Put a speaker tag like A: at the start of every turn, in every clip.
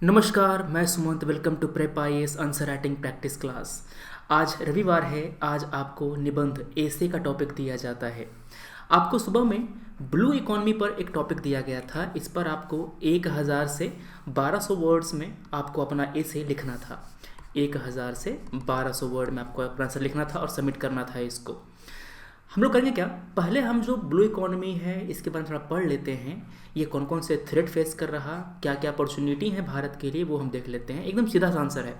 A: नमस्कार, मैं Sumant. Welcome to prep IAS answer writing practice class. आज रविवार है। आज आपको निबंध एसे का टॉपिक दिया जाता है। आपको सुबह में ब्लू इकॉनमी पर एक टॉपिक दिया गया था। इस पर आपको 1000 से 1200 वर्ड्स में आपको अपना एसे लिखना था। 1000 से 1200 वर्ड में आपको अपना आंसर लिखना था और सबमिट करना था इसको। हम लोग करेंगे क्या, पहले हम जो ब्लू इकोनॉमी है इसके बारे में थोड़ा पढ़ लेते हैं। ये कौन कौन से थ्रेट फेस कर रहा, क्या क्या अपॉर्चुनिटी है भारत के लिए, वो हम देख लेते हैं। एकदम सीधा सा आंसर है।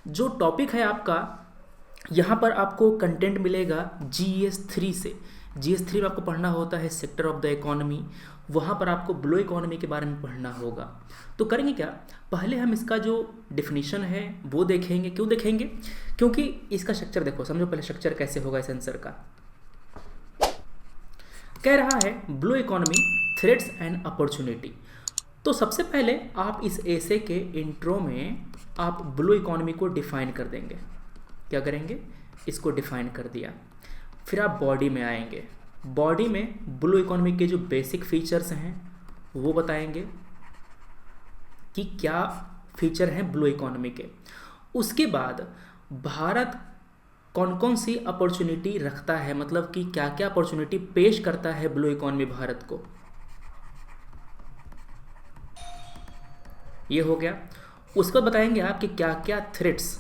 A: जो टॉपिक है आपका, यहाँ पर आपको कंटेंट मिलेगा GS3 से। GS3 में आपको पढ़ना होता है सेक्टर ऑफ द इकोनॉमी। वहाँ पर आपको ब्लू इकोनॉमी के बारे में पढ़ना होगा। तो करेंगे क्या, पहले हम इसका जो डिफिनीशन है वो देखेंगे। क्यों देखेंगे? क्योंकि इसका स्ट्रक्चर देखो, समझो पहले स्ट्रक्चर कैसे होगा इस आंसर का। कह रहा है blue economy threats and opportunity. तो सबसे पहले आप इस एसे के इंट्रो में आप ब्लू इकोनॉमी को डिफाइन कर देंगे। क्या करेंगे? इसको डिफाइन कर दिया। फिर आप बॉडी में आएंगे। बॉडी में ब्लू इकोनॉमी के जो बेसिक फीचर्स हैं वो बताएंगे कि क्या फीचर हैं ब्लू इकोनॉमी के। उसके बाद भारत कौन कौन सी अपॉर्चुनिटी रखता है, मतलब कि क्या क्या अपॉर्चुनिटी पेश करता है ब्लू इकोनॉमी भारत को, ये हो गया। उसको बताएंगे आप कि क्या क्या थ्रेट्स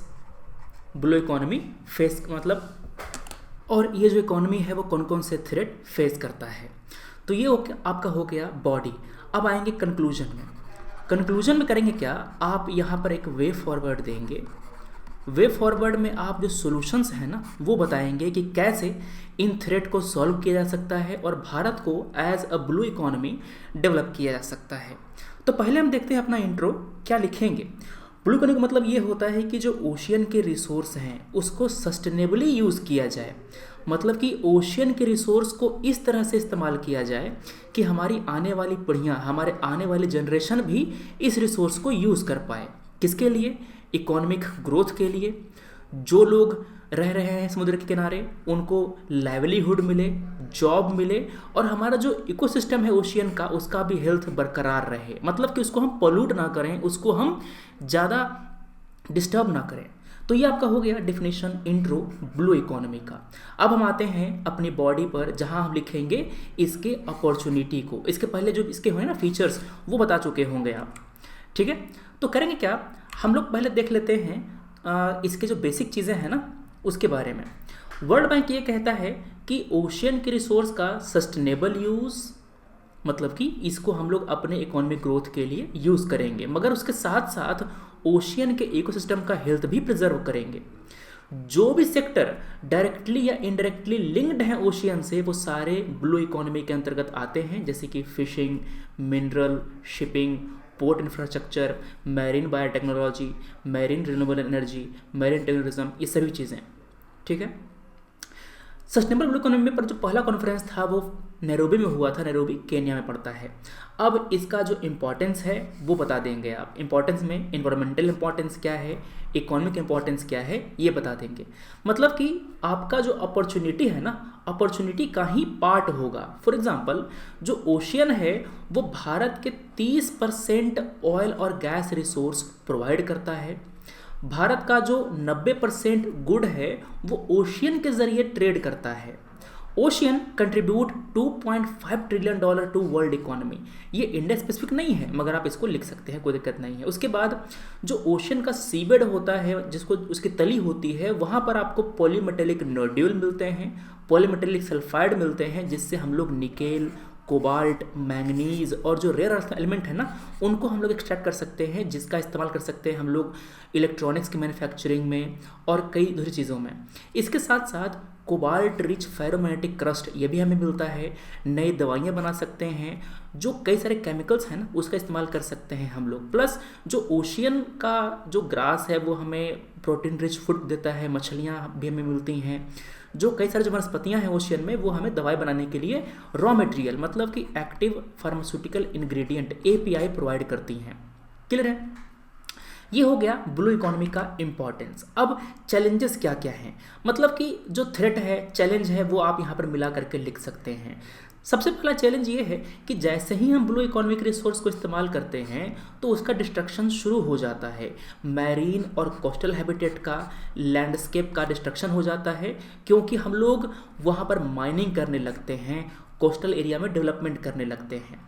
A: ब्लू इकोनॉमी फेस, मतलब और ये जो इकोनॉमी है वो कौन कौन से थ्रेट फेस करता है। तो ये हो गया, आपका हो गया बॉडी। अब आएंगे कंक्लूजन में। कंक्लूजन में करेंगे क्या, आप यहाँ पर एक वे फॉरवर्ड देंगे। वे फॉरवर्ड में आप जो सॉल्यूशंस हैं ना वो बताएंगे कि कैसे इन थ्रेट को सॉल्व किया जा सकता है और भारत को as a blue economy develop किया जा सकता है। तो पहले हम देखते हैं अपना इंट्रो क्या लिखेंगे। ब्लू इकोनॉमी का मतलब ये होता है कि जो ओशियन के रिसोर्स हैं उसको सस्टेनेबली यूज़ किया जाए। मतलब कि ओशियन के रिसोर्स को इस तरह से इस्तेमाल किया जाए कि हमारी आने वाली पीढ़ियाँ, हमारे आने वाली जनरेशन भी इस रिसोर्स को यूज़ कर पाए। किसके लिए? इकोनॉमिक ग्रोथ के लिए। जो लोग रह रहे हैं समुद्र के किनारे उनको लाइवलीहुड मिले, जॉब मिले, और हमारा जो इकोसिस्टम है ओशियन का उसका भी हेल्थ बरकरार रहे। मतलब कि उसको हम पोल्यूट ना करें, उसको हम ज़्यादा डिस्टर्ब ना करें। तो ये आपका हो गया डिफिनेशन इंट्रो ब्लू इकोनॉमी का। अब हम आते हैं अपनी बॉडी पर, जहां हम लिखेंगे इसके अपॉर्चुनिटी को। इसके पहले जो इसके हुए ना फीचर्स वो बता चुके होंगे आप, ठीक है। तो करेंगे क्या, हम लोग पहले देख लेते हैं इसके जो बेसिक चीज़ें हैं ना उसके बारे में। वर्ल्ड बैंक ये कहता है कि ओशियन के रिसोर्स का सस्टेनेबल यूज़, मतलब कि इसको हम लोग अपने इकोनॉमिक ग्रोथ के लिए यूज़ करेंगे, मगर उसके साथ साथ ओशियन के इकोसिस्टम का हेल्थ भी प्रिजर्व करेंगे। जो भी सेक्टर डायरेक्टली या इनडायरेक्टली लिंक्ड हैं ओशियन से वो सारे ब्लू इकोनॉमी के अंतर्गत आते हैं, जैसे कि fishing, mineral, shipping, port infrastructure, marine biotechnology, marine renewable energy, marine terrorism, ये सभी चीज़ें, ठीक है। सस्टेनेबल ब्लू इकोनॉमी पर जो पहला कॉन्फ्रेंस था वो नैरोबी में हुआ था। नैरोबी केन्या में पड़ता है। अब इसका जो इम्पोर्टेंस है वो बता देंगे आप। इम्पोर्टेंस में इन्वायरमेंटल इम्पोर्टेंस क्या है, इकोनॉमिक इम्पोर्टेंस क्या है, ये बता देंगे। मतलब कि आपका जो अपॉर्चुनिटी है ना, अपॉर्चुनिटी का ही पार्ट होगा। फॉर एग्जांपल जो ओशियन है वो भारत के 30% ऑयल और गैस रिसोर्स प्रोवाइड करता है। भारत का जो 90% गुड है वो ओशियन के जरिए ट्रेड करता है। Ocean contribute $2.5 trillion to world economy. ये इंडिया स्पेसिफिक नहीं है मगर आप इसको लिख सकते हैं, कोई दिक्कत नहीं है। उसके बाद जो ओशियन का सीबेड होता है, जिसको उसकी तली होती है, वहाँ पर आपको पॉलीमेटेलिक नोड्यूल मिलते हैं, पॉलीमेटेलिक सल्फाइड मिलते हैं, जिससे हम लोग निकेल, कोबाल्ट, मैंगनीज और जो रेयर अर्थ एलिमेंट है ना उनको हम लोग एक्सट्रैक्ट कर सकते हैं, जिसका इस्तेमाल कर सकते हैं हम लोग इलेक्ट्रॉनिक्स की मैन्युफैक्चरिंग में और कई दूसरी चीज़ों में। इसके साथ साथ कोबाल्ट रिच फेरोमैग्नेटिक क्रस्ट ये भी हमें मिलता है। नई दवाइयाँ बना सकते हैं, जो कई सारे केमिकल्स हैं ना उसका इस्तेमाल कर सकते हैं हम लोग। प्लस जो ओशियन का जो ग्रास है वो हमें प्रोटीन रिच फूड देता है, मछलियाँ भी हमें मिलती हैं। जो कई सारी जो वनस्पतियाँ हैं ओशियन में वो हमें दवाई बनाने के लिए रॉ मटेरियल, मतलब कि active pharmaceutical ingredient API provide करती हैं। क्लियर है? ये हो गया ब्लू इकोनॉमी का इंपॉर्टेंस। अब चैलेंजेस क्या क्या हैं, मतलब कि जो थ्रेट है, चैलेंज है, वो आप यहाँ पर मिला करके लिख सकते हैं। सबसे पहला चैलेंज ये है कि जैसे ही हम ब्लू इकोनॉमिक रिसोर्स को इस्तेमाल करते हैं तो उसका डिस्ट्रक्शन शुरू हो जाता है। मैरीन और कोस्टल हैबिटेट का, लैंडस्केप का डिस्ट्रक्शन हो जाता है, क्योंकि हम लोग वहाँ पर माइनिंग करने लगते हैं, कोस्टल एरिया में डेवलपमेंट करने लगते हैं।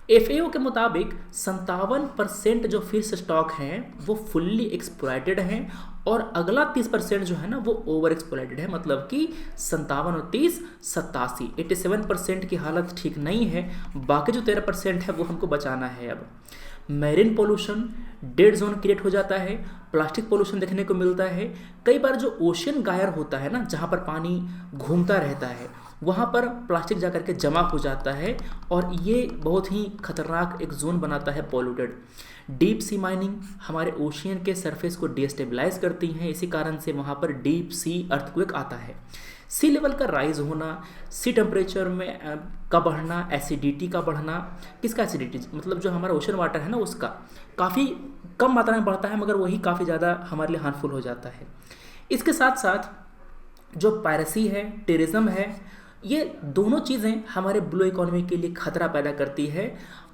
A: FAO के मुताबिक 57% जो फिश स्टॉक हैं वो फुल्ली एक्सप्लॉइटेड हैं और अगला 30% जो है ना वो ओवर एक्सप्लॉइटेड है, मतलब कि 57 और 30 87, 87% की हालत ठीक नहीं है। बाकी जो 13% है वो हमको बचाना है। अब marine pollution, dead zone create हो जाता है, प्लास्टिक पोल्यूशन देखने को मिलता है। कई बार जो ओशियन गायर होता है ना, जहाँ पर पानी घूमता रहता है, वहाँ पर प्लास्टिक जा करके जमा हो जाता है और ये बहुत ही खतरनाक एक जोन बनाता है पॉल्यूटेड। डीप सी माइनिंग हमारे ओशियन के सरफेस को डिस्टेबलाइज करती हैं, इसी कारण से वहाँ पर डीप सी अर्थक्वेक आता है। सी लेवल का राइज होना, सी टेम्परेचर में का बढ़ना, एसिडिटी का बढ़ना। किसका एसिडिटी? मतलब जो हमारा ओशन वाटर है ना उसका काफ़ी कम मात्रा में बढ़ता है, मगर वही काफ़ी ज़्यादा हमारे लिए हार्मफुल हो जाता है। इसके साथ साथ जो पायरेसी है, टेररिज्म है, ये दोनों चीज़ें हमारे ब्लू इकोनॉमी के लिए खतरा पैदा करती है।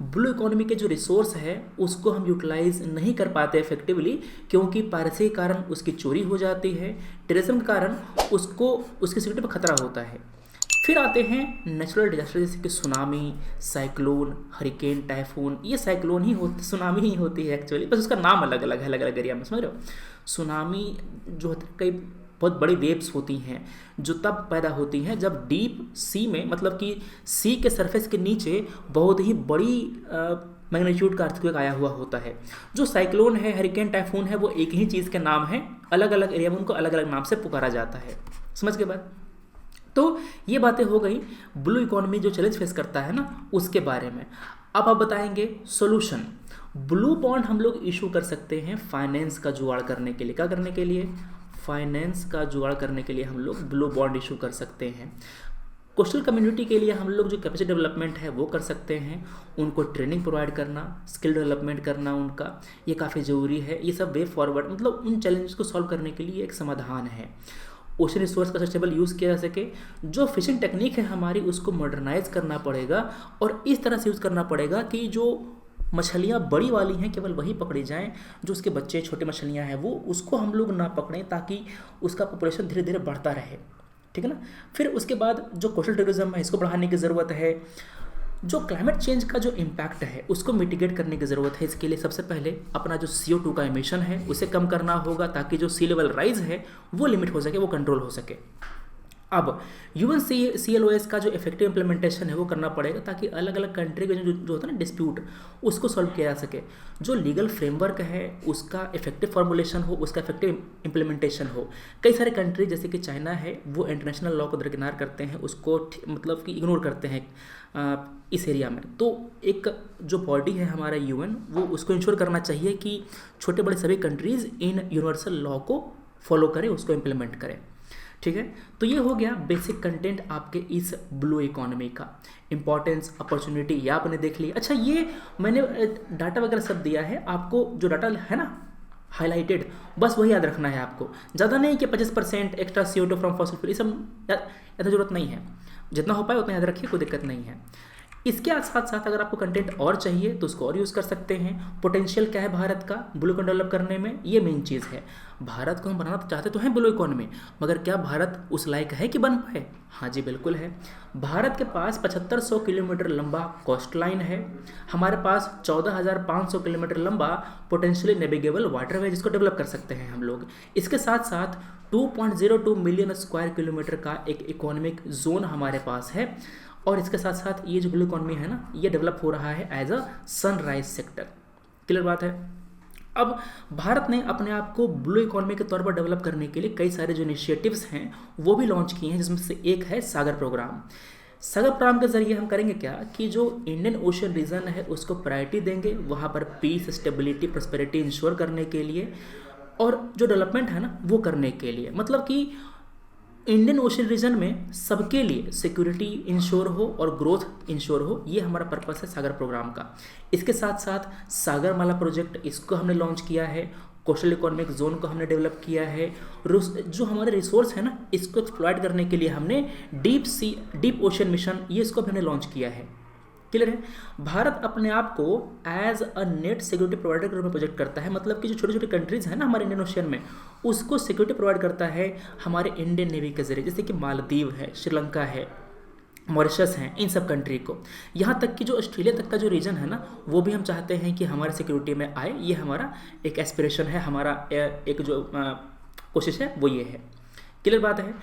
A: ब्लू इकोनॉमी के जो रिसोर्स है उसको हम यूटिलाइज नहीं कर पाते इफेक्टिवली, क्योंकि पायरेसी के कारण उसकी चोरी हो जाती है, टेररिज्म के कारण उसको उसकी सिक्योरिटी पर खतरा होता है। फिर आते हैं नेचुरल डिजास्टर जैसे कि सुनामी, साइक्लोन, हरिकेन, टाइफून। ये साइक्लोन ही होती, सुनामी ही होती है एक्चुअली, बस उसका नाम अलग अलग है अलग अलग एरिया में, समझ रहे हो। सुनामी जो कई बहुत बड़ी वेव्स होती हैं जो तब पैदा होती हैं जब डीप सी में, मतलब कि सी के सरफेस के नीचे बहुत ही बड़ी मैग्नीट्यूड का अर्थक्वेक आया हुआ होता है। जो साइक्लोन है, हरिकेन, टाइफून है, वो एक ही चीज़ के नाम हैं, अलग अलग एरिया में उनको अलग अलग नाम से पुकारा जाता है। समझ के बाद तो ये बातें हो गई ब्लू इकोनॉमी जो चैलेंज फेस करता है ना उसके बारे में। अब आप बताएंगे सोल्यूशन। ब्लू बॉन्ड हम लोग इशू कर सकते हैं फाइनेंस का जुगाड़ करने के लिए। क्या करने के लिए? फाइनेंस का जुगाड़ करने के लिए हम लोग ब्लू बॉन्ड इशू कर सकते हैं। कोस्टल कम्युनिटी के लिए हम लोग जो कैपेसिटी डेवलपमेंट है वो कर सकते हैं, उनको ट्रेनिंग प्रोवाइड करना, स्किल डेवलपमेंट करना उनका, ये काफ़ी ज़रूरी है। ये सब वे फॉरवर्ड, मतलब उन चैलेंजेस को सॉल्व करने के लिए एक समाधान है। ओशन रिसोर्स का सस्टेनेबल यूज़ किया जा सके। जो फिशिंग टेक्निक है हमारी उसको मॉडर्नाइज करना पड़ेगा और इस तरह से यूज़ करना पड़ेगा कि जो मछलियाँ बड़ी वाली हैं केवल वही पकड़ी जाएं, जो उसके बच्चे छोटे मछलियाँ हैं वो उसको हम लोग ना पकड़ें, ताकि उसका पॉपुलेशन धीरे धीरे बढ़ता रहे। ठीक है ना। फिर उसके बाद जो कोस्टल टूरिज्म है इसको बढ़ाने की ज़रूरत है। जो क्लाइमेट चेंज का जो इम्पैक्ट है उसको मिटिगेट करने की ज़रूरत है। इसके लिए सबसे पहले अपना जो CO2 का एमिशन है उसे कम करना होगा, ताकि जो सी लेवल राइज है वो लिमिट हो सके, वो कंट्रोल हो सके। अब UNCLOS का जो इफेक्टिव इम्प्लीमेंटेशन है वो करना पड़ेगा, ताकि अलग अलग कंट्री के जो होता है ना डिस्प्यूट, उसको सॉल्व किया जा सके। जो लीगल फ्रेमवर्क है उसका इफेक्टिव फॉर्मुलेशन हो, उसका इफेक्टिव इम्प्लीमेंटेशन हो। कई सारे कंट्री जैसे कि चाइना है वो इंटरनेशनल लॉ को दरकिनार करते हैं, उसको मतलब कि इग्नोर करते हैं इस एरिया में। तो एक जो बॉडी है हमारा UN, वो उसको इंश्योर करना चाहिए कि छोटे बड़े सभी कंट्रीज़ इन यूनिवर्सल लॉ को फॉलो करें, उसको इम्प्लीमेंट करें। ठीक है। तो ये हो गया बेसिक कंटेंट आपके इस ब्लू इकोनॉमी का। इंपॉर्टेंस, अपॉर्चुनिटी ये आपने देख लिया। अच्छा, ये मैंने डाटा वगैरह सब दिया है आपको, जो डाटा है ना हाईलाइटेड, बस वही याद रखना है आपको। ज़्यादा नहीं कि 25% extra CO2 from fossil fuel, ये सब ज़्यादा जरूरत नहीं है। जितना हो पाए उतना याद रखिए, कोई दिक्कत नहीं है। इसके साथ साथ अगर आपको कंटेंट और चाहिए तो उसको और यूज़ कर सकते हैं। पोटेंशियल क्या है भारत का ब्लू इकोनॉमी डेवलप करने में, ये मेन चीज़ है। भारत को हम बनाना तो चाहते तो हैं ब्लू इकोनॉमी, मगर क्या भारत उस लायक है कि बन पाए? हाँ जी, बिल्कुल है। भारत के पास 7500 किलोमीटर लंबा कोस्ट लाइन है। हमारे पास 14,500 किलोमीटर लंबा पोटेंशियली नेविगेबल वाटरवे, जिसको डेवलप कर सकते हैं हम लोग। इसके साथ साथ 2.02 मिलियन स्क्वायर किलोमीटर का एक इकोनॉमिक जोन हमारे पास है। और इसके साथ साथ ये जो ब्लू इकोनॉमी है ना, ये डेवलप हो रहा है as a sunrise sector. Clear बात है। अब भारत ने अपने आप को ब्लू इकोनॉमी के तौर पर डेवलप करने के लिए कई सारे जो इनिशिएटिव्स हैं वो भी लॉन्च किए हैं, जिसमें से एक है सागर प्रोग्राम। सागर प्रोग्राम के जरिए हम करेंगे क्या कि जो इंडियन ओशन रीजन है उसको प्रायोरिटी देंगे, वहाँ पर पीस, स्टेबिलिटी, प्रॉस्पेरिटी इंश्योर करने के लिए, और जो डेवलपमेंट है ना वो करने के लिए। मतलब कि इंडियन ओशन रीजन में सबके लिए सिक्योरिटी इंश्योर हो और ग्रोथ इंश्योर हो, ये हमारा पर्पस है सागर प्रोग्राम का। इसके साथ साथ सागरमाला प्रोजेक्ट, इसको हमने लॉन्च किया है। कोस्टल इकोनॉमिक जोन को हमने डेवलप किया है। जो हमारे रिसोर्स है ना, इसको एक्सप्लॉइट करने के लिए हमने डीप ओशन मिशन, ये इसको भी हमने लॉन्च किया है। क्लियर है। भारत अपने आप को as a net security provider के रूप में प्रोजेक्ट करता है, मतलब कि जो छोटी छोटी कंट्रीज़ हैं ना हमारे इंडियन ओशियन में, उसको सिक्योरिटी प्रोवाइड करता है हमारे इंडियन नेवी के जरिए, जैसे कि मालदीव है, श्रीलंका है, मॉरिशस हैं, इन सब कंट्री को। यहाँ तक कि जो ऑस्ट्रेलिया तक का जो रीजन है ना, वो भी हम चाहते हैं कि हमारे सिक्योरिटी में आए। ये हमारा एक एस्पिरेशन है, हमारा एक जो कोशिश है वो ये है। क्लियर बात है।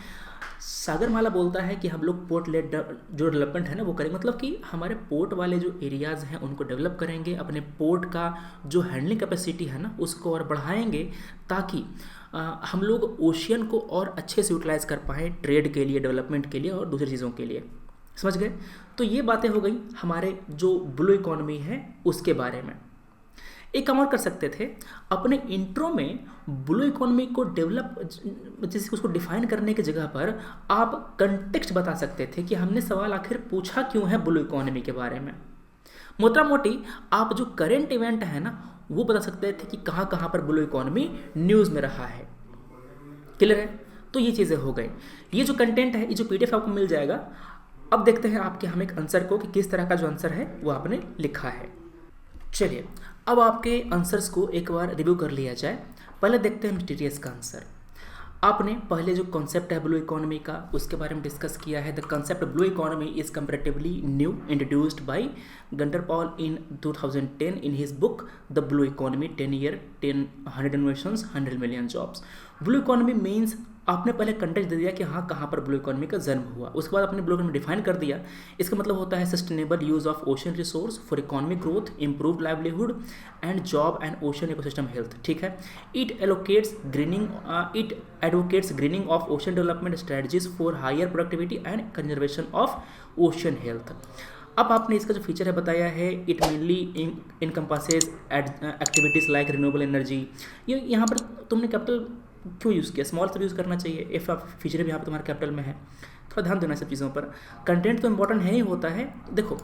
A: सागरमाला बोलता है कि हम लोग पोर्ट लेड जो डेवलपमेंट है ना वो करेंगे, मतलब कि हमारे पोर्ट वाले जो एरियाज़ हैं उनको डेवलप करेंगे, अपने पोर्ट का जो हैंडलिंग कैपेसिटी है ना उसको और बढ़ाएंगे, ताकि हम लोग ओशियन को और अच्छे से यूटिलाइज़ कर पाएँ ट्रेड के लिए, डेवलपमेंट के लिए और दूसरी चीज़ों के लिए। समझ गए। तो ये बातें हो गई हमारे जो ब्लू इकोनॉमी है उसके बारे में। एक काम और कर सकते थे, अपने इंट्रो में ब्लू इकोनॉमी को डेवलप, जैसे उसको डिफाइन करने की जगह पर आप कंटेक्स्ट बता सकते थे कि हमने सवाल आखिर पूछा क्यों है ब्लू इकोनॉमी के बारे में। मोटा मोटी आप जो करेंट इवेंट है ना वो बता सकते थे कि कहाँ कहाँ पर ब्लू इकोनॉमी न्यूज़ में रहा है। क्लियर है। तो ये चीज़ें हो गई। ये जो कंटेंट है, ये जो PDF आपको मिल जाएगा। अब देखते हैं आपके हम एक आंसर को कि किस तरह का जो आंसर है वो आपने लिखा है। चलिए अब आपके आंसर्स को एक बार रिव्यू कर लिया जाए। पहले देखते हैं मिस्टीरियस का आंसर। आपने पहले जो कॉन्सेप्ट है ब्लू इकोनॉमी का उसके बारे में डिस्कस किया है। The concept blue economy is comparatively new, introduced by Günter Paul in 2010 in his book the blue economy 10 year 100 inventions 100 million jobs. Blue economy means आपने पहले कंटेक्स्ट दे दिया कि हाँ कहाँ पर ब्लू इकोनॉमी का जन्म हुआ, उसके बाद आपने ब्लू इकोनॉमी डिफाइन कर दिया। इसका मतलब होता है sustainable use of ocean resource for economic growth, improve livelihood and job and ocean ecosystem health. ठीक है। It advocates greening of ocean development strategies for higher productivity and conservation of ocean health. अब आपने इसका जो feature है बताया है, it mainly encompasses activities like renewable energy. ये यहाँ पर तुमने कैपिटल क्यों यूज़ किया, स्मॉल सब यूज़ करना चाहिए। इफ़ आप फीचर भी यहाँ पर तुम्हारे कैपिटल में है, थोड़ा ध्यान देना सब चीज़ों पर। कंटेंट तो इंपॉर्टेंट है ही होता है। देखो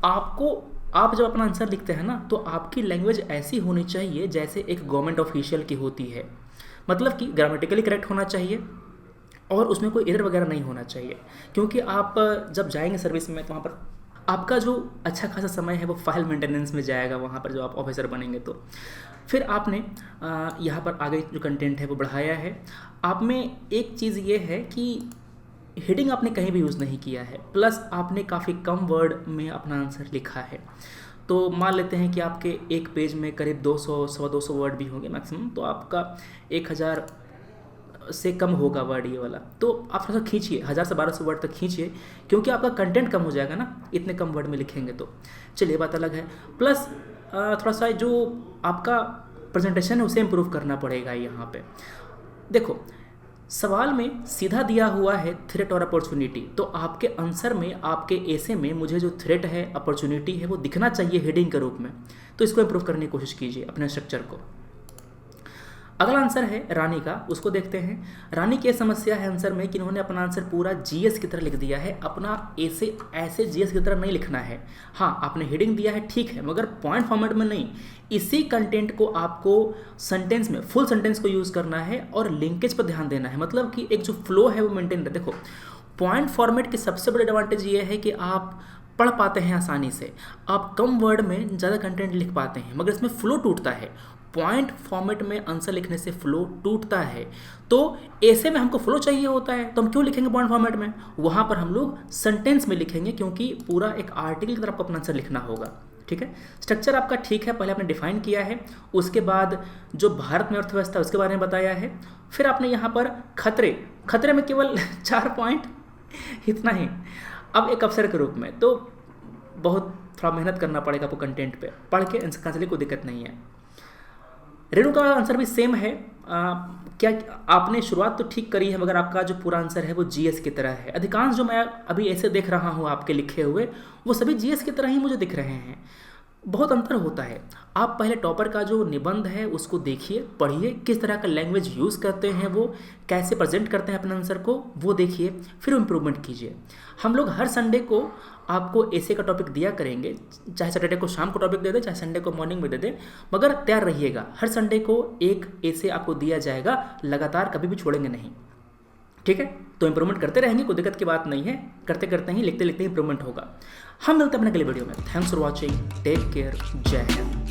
A: आप जब अपना आंसर लिखते हैं ना तो आपकी लैंग्वेज ऐसी होनी चाहिए जैसे एक गवर्नमेंट ऑफिशियल की होती है, मतलब कि ग्रामेटिकली करेक्ट होना चाहिए और उसमें कोई एरर वगैरह नहीं होना चाहिए। क्योंकि आप जब जाएंगे सर्विस में तो वहाँ पर आपका जो अच्छा खासा समय है वो फाइल मेंटेनेंस में जाएगा, वहाँ पर जो आप ऑफिसर बनेंगे तो। फिर आपने यहाँ पर आगे जो कंटेंट है वो बढ़ाया है। आप में एक चीज़ ये है कि हेडिंग आपने कहीं भी यूज़ नहीं किया है, प्लस आपने काफ़ी कम वर्ड में अपना आंसर लिखा है। तो मान लेते हैं कि आपके एक पेज में करीब 200-250 वर्ड भी होंगे मैक्सिमम, तो आपका 1000 से कम होगा वर्ड ये वाला। तो आप थोड़ा सा खींचिए, 1000 से 1200 वर्ड तक खींचिए, क्योंकि आपका कंटेंट कम हो जाएगा ना इतने कम वर्ड में लिखेंगे तो। चलिए बात अलग है। प्लस थोड़ा सा जो आपका प्रेजेंटेशन है उसे इम्प्रूव करना पड़ेगा। यहाँ पे देखो सवाल में सीधा दिया हुआ है थ्रेट और अपॉर्चुनिटी, तो आपके आंसर में, आपके ऐसे में मुझे जो थ्रेट है, अपॉर्चुनिटी है वो दिखना चाहिए हेडिंग के रूप में। तो इसको इम्प्रूव करने की कोशिश कीजिए अपने स्ट्रक्चर को। अगला आंसर है रानी का, उसको देखते हैं। रानी की समस्या है आंसर में कि इन्होंने अपना आंसर पूरा जीएस की तरह लिख दिया है। अपना ऐसे जीएस की तरह नहीं लिखना है। हाँ आपने हेडिंग दिया है ठीक है, मगर पॉइंट फॉर्मेट में नहीं। इसी कंटेंट को आपको सेंटेंस में, फुल सेंटेंस को यूज़ करना है और लिंकेज पर ध्यान देना है, मतलब कि एक जो फ्लो है वो मेंटेन। देखो पॉइंट फॉर्मेट की सबसे बड़ी एडवांटेज ये है कि आप पढ़ पाते हैं आसानी से, आप कम वर्ड में ज़्यादा कंटेंट लिख पाते हैं, मगर इसमें फ्लो टूटता है। पॉइंट फॉर्मेट में आंसर लिखने से फ्लो टूटता है। तो ऐसे में हमको फ्लो चाहिए होता है, तो हम क्यों लिखेंगे पॉइंट फॉर्मेट में? वहाँ पर हम लोग सेंटेंस में लिखेंगे, क्योंकि पूरा एक आर्टिकल की तरह आपको अपना आंसर लिखना होगा। ठीक है। स्ट्रक्चर आपका ठीक है, पहले आपने डिफाइन किया है, उसके बाद जो भारत में अर्थव्यवस्था उसके बारे में बताया है, फिर आपने यहाँ पर खतरे में केवल 4 पॉइंट, इतना ही। अब एक अवसर के रूप में तो बहुत थोड़ा मेहनत करना पड़ेगा आपको कंटेंट पे, पढ़ के आंसर करने कोई दिक्कत नहीं है। रेणु का आंसर भी सेम है। क्या आपने शुरुआत तो ठीक करी है, मगर आपका जो पूरा आंसर है वो जीएस की तरह है। अधिकांश जो मैं अभी ऐसे देख रहा हूँ आपके लिखे हुए वो सभी जीएस की तरह ही मुझे दिख रहे हैं। बहुत अंतर होता है। आप पहले टॉपर का जो निबंध है उसको देखिए, पढ़िए, किस तरह का लैंग्वेज यूज़ करते हैं, वो कैसे प्रेजेंट करते हैं अपने आंसर को, वो देखिए, फिर इम्प्रूवमेंट कीजिए। हम लोग हर संडे को आपको ऐसे का टॉपिक दिया करेंगे, चाहे सैटरडे को शाम को टॉपिक दे दे, चाहे संडे को मॉर्निंग में दे दे, मगर तैयार रहिएगा, हर संडे को एक ऐसे आपको दिया जाएगा, लगातार कभी भी छोड़ेंगे नहीं। ठीक है, तो इंप्रूवमेंट करते रहेंगे, कोई दिक्कत की बात नहीं है, करते करते ही, लिखते लिखते ही इंप्रूवमेंट होगा। हम मिलते हैं अपने अगले वीडियो में। Thanks for watching, take care, जय हिंद।